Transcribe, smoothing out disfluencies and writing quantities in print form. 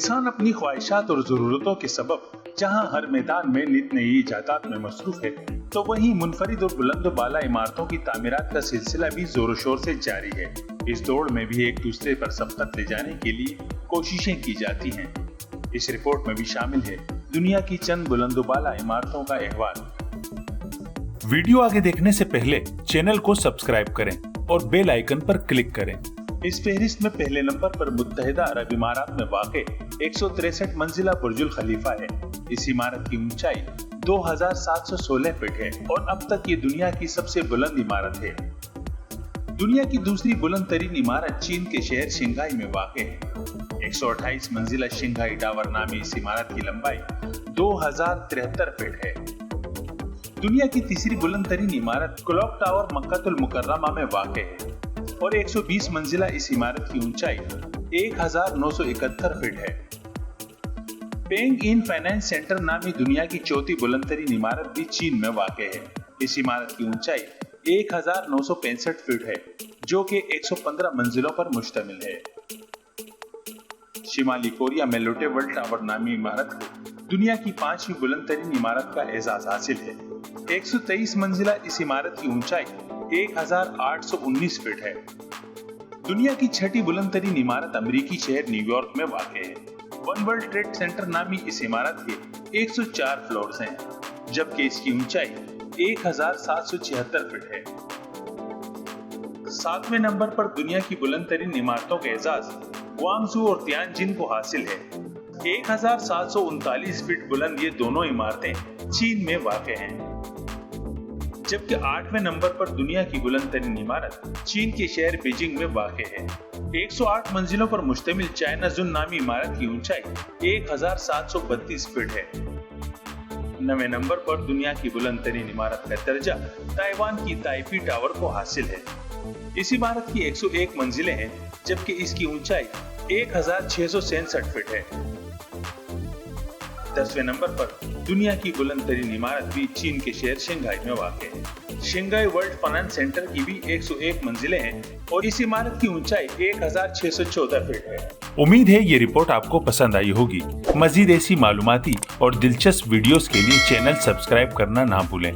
इंसान अपनी ख्वाहिशात और जरूरतों के सबब जहां हर मैदान में नित नई इजादात में मसरूफ है, तो वहीं मुनफरिद और बुलंद बाला इमारतों की तामीरात का सिलसिला भी जोरों शोर से जारी है। इस दौड़ में भी एक दूसरे पर सबकत ले जाने के लिए कोशिशें की जाती हैं। इस रिपोर्ट में भी शामिल है दुनिया की चंद बुलंद बाला इमारतों का अहवाल। वीडियो आगे देखने से पहले चैनल को सब्सक्राइब करें और बेल आइकन पर क्लिक करें। इस फहरिस्त में पहले नंबर पर मुत्तहिदा अरब इमारात में वाक़े 163 मंजिला बुर्जुल खलीफा है। इस इमारत की ऊंचाई 2716 फीट है और अब तक ये दुनिया की सबसे बुलंद इमारत है। दुनिया की दूसरी बुलंद तरीन इमारत चीन के शहर शंघाई में वाक़े है। 128 मंजिला शंघाई टावर नामी इस इमारत की लंबाई 2073 फीट है। दुनिया की तीसरी बुलंद तरीन इमारत क्लॉक टावर मक्कातुल मुकर्रमा में वाक़े है और 120 मंजिला इस इमारत की ऊंचाई 1971 फीट है। पेंग इन फाइनेंस सेंटर नामी दुनिया की चौथी बुलंद तरीन इमारत भी चीन में वाक़े है। इस इमारत की ऊंचाई 1965 फीट है, जो कि 115 मंजिलों पर मुश्तमिल है। शिमाली कोरिया में लोटेवल टावर नामी इमारत को दुनिया की 5वीं बुलंद तरीन इमारत का एजाज हासिल है। 123 मंजिला इस इमारत की ऊंचाई 1819 फीट है। दुनिया की छठी बुलंद तरीन इमारत अमेरिकी शहर न्यूयॉर्क में वाक़े है। वन वर्ल्ड ट्रेड सेंटर नामी इस इमारत के 104 फ्लोर्स हैं, जबकि इसकी ऊंचाई 1776 फीट है। 7वें नंबर पर दुनिया की बुलंद तरीन इमारतों का एजाज ग्वांगझू और तियानजिन को हासिल है। 1739 फीट बुलंद ये दोनों इमारतें चीन में वाक़े हैं। जबकि 8वें नंबर पर दुनिया की बुलंद तरीन इमारत चीन के शहर बीजिंग में वाक़े है। 108 मंजिलों पर मुश्तमिल चाइना जुन नामी इमारत की ऊंचाई 1732 फीट है। 9वें नंबर पर दुनिया की बुलंद तरीन इमारत का दर्जा ताइवान की ताइपी टावर को हासिल है। इस इमारत की 101 मंजिलें हैं, जबकि इसकी ऊंचाई 1667 फीट है। 10वें नंबर पर दुनिया की बुलंद तरीन इमारत भी चीन के शहर शंघाई में वाक़े है। शंघाई वर्ल्ड फाइनेंस सेंटर की भी 101 मंजिलें हैं और इस इमारत की ऊंचाई 1614 फीट है। उम्मीद है ये रिपोर्ट आपको पसंद आई होगी। मजीद ऐसी मालूमाती और दिलचस्प वीडियोस के लिए चैनल सब्सक्राइब करना ना भूलें।